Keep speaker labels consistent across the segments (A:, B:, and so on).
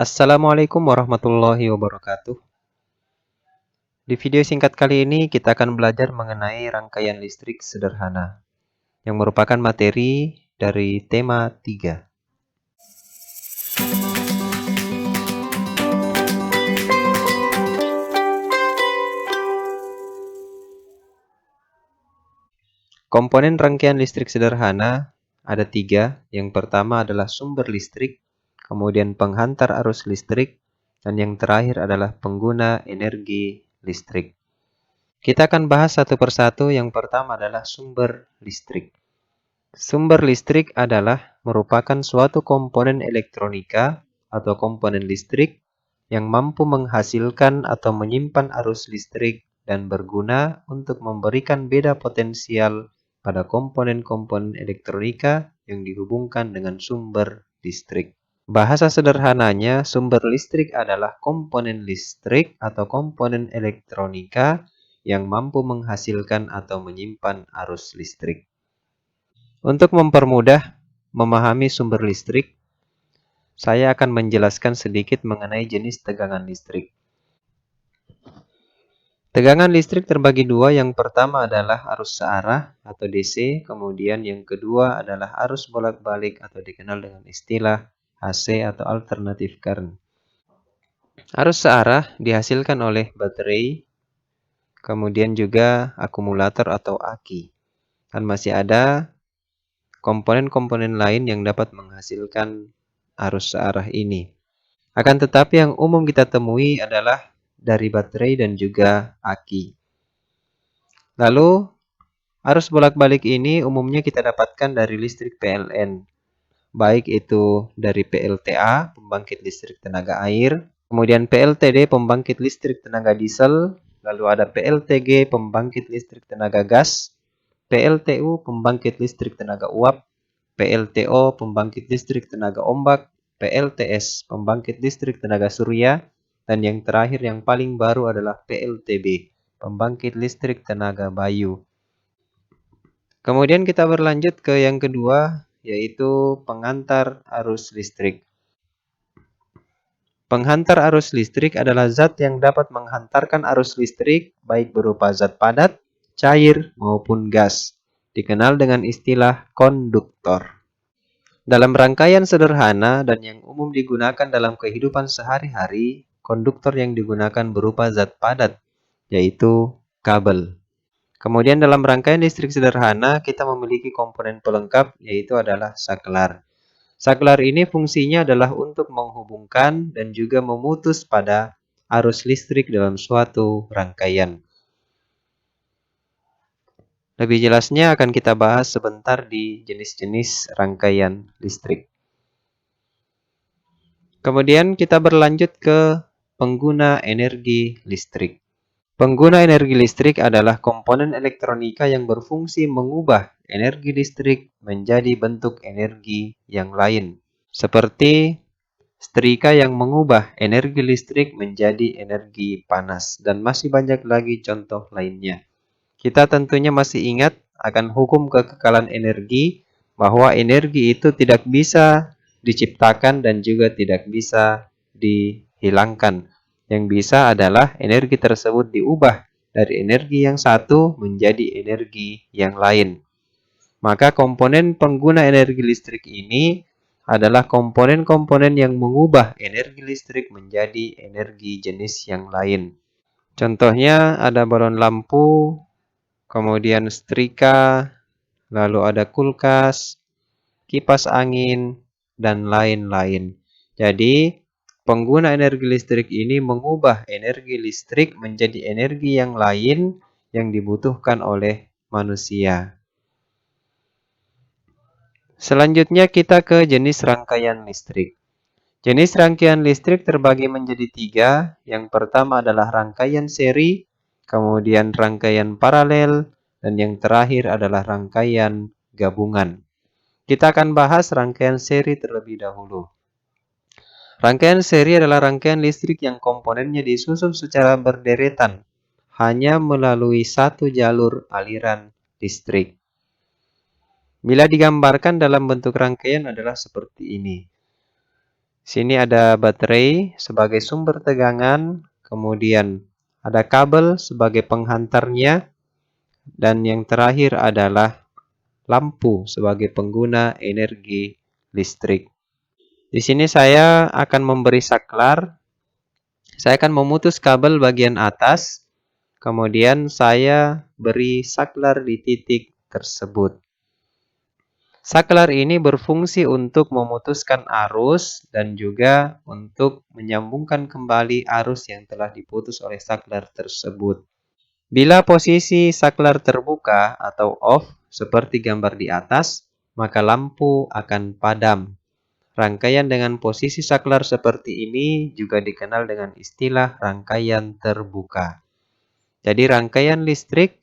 A: Assalamualaikum warahmatullahi wabarakatuh. Di video singkat kali ini kita akan belajar mengenai rangkaian listrik sederhana yang merupakan materi dari tema 3. Komponen rangkaian listrik sederhana ada 3. Yang pertama adalah sumber listrik, kemudian penghantar arus listrik, dan yang terakhir adalah pengguna energi listrik. Kita akan bahas satu persatu. Yang pertama adalah sumber listrik. Sumber listrik adalah merupakan suatu komponen elektronika atau komponen listrik yang mampu menghasilkan atau menyimpan arus listrik dan berguna untuk memberikan beda potensial pada komponen-komponen elektronika yang dihubungkan dengan sumber listrik. Bahasa sederhananya, sumber listrik adalah komponen listrik atau komponen elektronika yang mampu menghasilkan atau menyimpan arus listrik. Untuk mempermudah memahami sumber listrik, saya akan menjelaskan sedikit mengenai jenis tegangan listrik. Tegangan listrik terbagi dua. Yang pertama adalah arus searah atau DC, kemudian yang kedua adalah arus bolak-balik atau dikenal dengan istilah AC atau alternative current. Arus searah dihasilkan oleh baterai, kemudian juga akumulator atau aki. Dan masih ada komponen-komponen lain yang dapat menghasilkan arus searah ini. Akan tetapi yang umum kita temui adalah dari baterai dan juga aki. Lalu arus bolak-balik ini umumnya kita dapatkan dari listrik PLN, baik itu dari PLTA, pembangkit listrik tenaga air, kemudian PLTD, pembangkit listrik tenaga diesel, lalu ada PLTG, pembangkit listrik tenaga gas, PLTU, pembangkit listrik tenaga uap, PLTO, pembangkit listrik tenaga ombak, PLTS, pembangkit listrik tenaga surya, dan yang terakhir yang paling baru adalah PLTB, pembangkit listrik tenaga bayu. Kemudian kita berlanjut ke yang kedua, yaitu penghantar arus listrik. Penghantar arus listrik adalah zat yang dapat menghantarkan arus listrik baik berupa zat padat, cair, maupun gas. Dikenal dengan istilah konduktor. Dalam rangkaian sederhana dan yang umum digunakan dalam kehidupan sehari-hari, konduktor yang digunakan berupa zat padat, yaitu kabel. Kemudian dalam rangkaian listrik sederhana, kita memiliki komponen pelengkap, yaitu adalah saklar. Saklar ini fungsinya adalah untuk menghubungkan dan juga memutus pada arus listrik dalam suatu rangkaian. Lebih jelasnya akan kita bahas sebentar di jenis-jenis rangkaian listrik. Kemudian kita berlanjut ke pengguna energi listrik. Pengguna energi listrik adalah komponen elektronika yang berfungsi mengubah energi listrik menjadi bentuk energi yang lain. Seperti setrika yang mengubah energi listrik menjadi energi panas. Dan masih banyak lagi contoh lainnya. Kita tentunya masih ingat akan hukum kekekalan energi, bahwa energi itu tidak bisa diciptakan dan juga tidak bisa dihilangkan. Yang bisa adalah energi tersebut diubah dari energi yang satu menjadi energi yang lain. Maka komponen pengguna energi listrik ini adalah komponen-komponen yang mengubah energi listrik menjadi energi jenis yang lain. Contohnya ada balon lampu, kemudian setrika, lalu ada kulkas, kipas angin, dan lain-lain. Jadi, pengguna energi listrik ini mengubah energi listrik menjadi energi yang lain yang dibutuhkan oleh manusia. Selanjutnya kita ke jenis rangkaian listrik. Jenis rangkaian listrik terbagi menjadi 3. Yang pertama adalah rangkaian seri, kemudian rangkaian paralel, dan yang terakhir adalah rangkaian gabungan. Kita akan bahas rangkaian seri terlebih dahulu. Rangkaian seri adalah rangkaian listrik yang komponennya disusun secara berderetan, hanya melalui satu jalur aliran listrik. Bila digambarkan dalam bentuk rangkaian adalah seperti ini. Sini ada baterai sebagai sumber tegangan, kemudian ada kabel sebagai penghantarnya, dan yang terakhir adalah lampu sebagai pengguna energi listrik. Di sini saya akan memberi saklar. Saya akan memutus kabel bagian atas, kemudian saya beri saklar di titik tersebut. Saklar ini berfungsi untuk memutuskan arus dan juga untuk menyambungkan kembali arus yang telah diputus oleh saklar tersebut. Bila posisi saklar terbuka atau off seperti gambar di atas, maka lampu akan padam. Rangkaian dengan posisi saklar seperti ini juga dikenal dengan istilah rangkaian terbuka. Jadi rangkaian listrik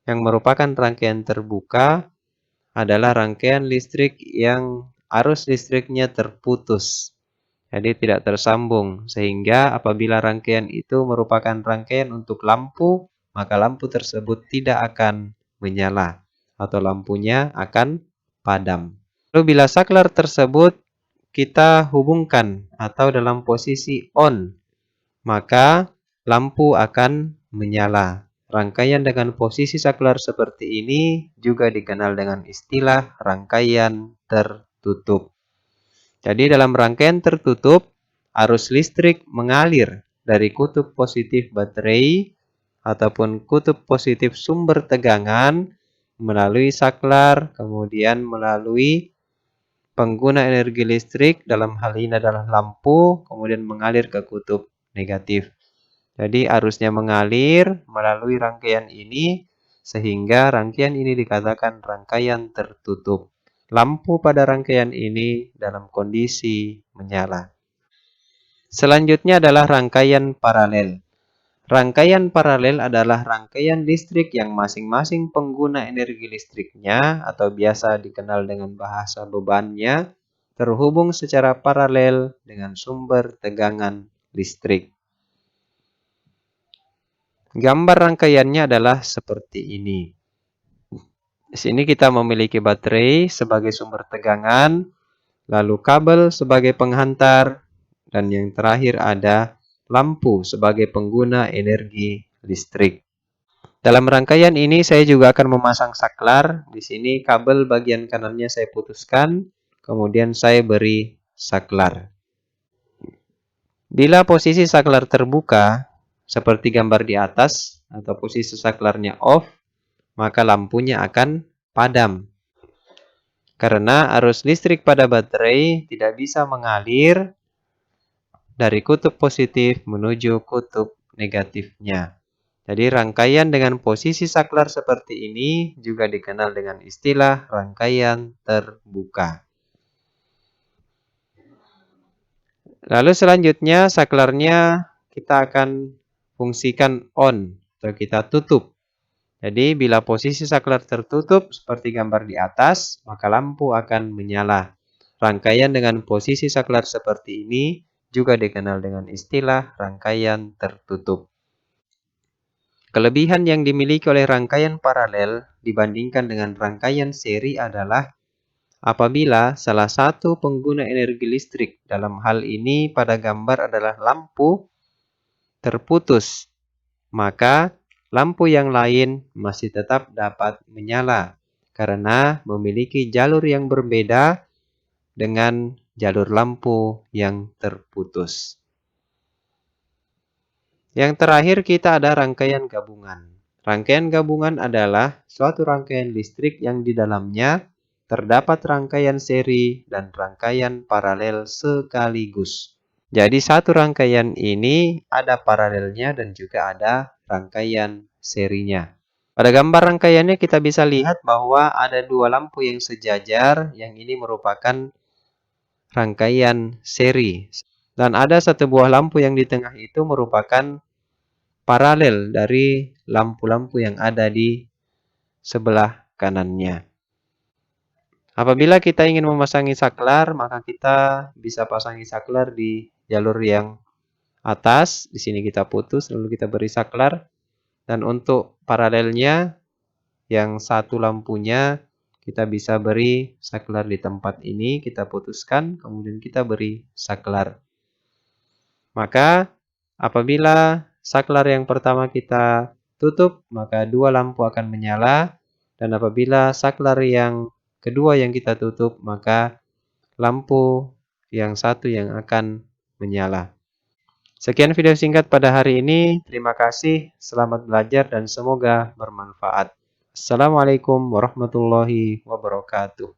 A: yang merupakan rangkaian terbuka adalah rangkaian listrik yang arus listriknya terputus. Jadi tidak tersambung, sehingga apabila rangkaian itu merupakan rangkaian untuk lampu, maka lampu tersebut tidak akan menyala atau lampunya akan padam. Lalu bila saklar tersebut kita hubungkan atau dalam posisi on, maka lampu akan menyala. Rangkaian dengan posisi saklar seperti ini juga dikenal dengan istilah rangkaian tertutup. Jadi dalam rangkaian tertutup, arus listrik mengalir dari kutub positif baterai ataupun kutub positif sumber tegangan melalui saklar, kemudian melalui pengguna energi listrik, dalam hal ini adalah lampu, kemudian mengalir ke kutub negatif. Jadi arusnya mengalir melalui rangkaian ini, sehingga rangkaian ini dikatakan rangkaian tertutup. Lampu pada rangkaian ini dalam kondisi menyala. Selanjutnya adalah rangkaian paralel. Rangkaian paralel adalah rangkaian listrik yang masing-masing pengguna energi listriknya atau biasa dikenal dengan bahasa bebannya terhubung secara paralel dengan sumber tegangan listrik. Gambar rangkaiannya adalah seperti ini. Di sini kita memiliki baterai sebagai sumber tegangan, lalu kabel sebagai penghantar, dan yang terakhir ada lampu sebagai pengguna energi listrik. Dalam rangkaian ini saya juga akan memasang saklar. Di sini kabel bagian kanannya saya putuskan, kemudian saya beri saklar. Bila posisi saklar terbuka, seperti gambar di atas, atau posisi saklarnya off, maka lampunya akan padam. Karena arus listrik pada baterai tidak bisa mengalir dari kutub positif menuju kutub negatifnya. Jadi rangkaian dengan posisi saklar seperti ini juga dikenal dengan istilah rangkaian terbuka. Lalu selanjutnya saklarnya kita akan fungsikan on atau kita tutup. Jadi bila posisi saklar tertutup seperti gambar di atas, maka lampu akan menyala. Rangkaian dengan posisi saklar seperti ini juga dikenal dengan istilah rangkaian tertutup. Kelebihan yang dimiliki oleh rangkaian paralel dibandingkan dengan rangkaian seri adalah apabila salah satu pengguna energi listrik, dalam hal ini pada gambar adalah lampu, terputus, maka lampu yang lain masih tetap dapat menyala karena memiliki jalur yang berbeda dengan jalur lampu yang terputus. Yang terakhir kita ada rangkaian gabungan. Rangkaian gabungan adalah suatu rangkaian listrik yang di dalamnya terdapat rangkaian seri dan rangkaian paralel sekaligus. Jadi satu rangkaian ini ada paralelnya dan juga ada rangkaian serinya. Pada gambar rangkaiannya kita bisa lihat bahwa ada dua lampu yang sejajar, yang ini merupakan rangkaian seri. Dan ada satu buah lampu yang di tengah itu merupakan paralel dari lampu-lampu yang ada di sebelah kanannya. Apabila kita ingin memasangi saklar, maka kita bisa pasangi saklar di jalur yang atas. Di sini kita putus, lalu kita beri saklar. Dan untuk paralelnya, yang satu lampunya kita bisa beri saklar di tempat ini, kita putuskan, kemudian kita beri saklar. Maka apabila saklar yang pertama kita tutup, maka dua lampu akan menyala, dan apabila saklar yang kedua yang kita tutup, maka lampu yang satu yang akan menyala. Sekian video singkat pada hari ini. Terima kasih, selamat belajar, dan semoga bermanfaat. Assalamualaikum warahmatullahi wabarakatuh.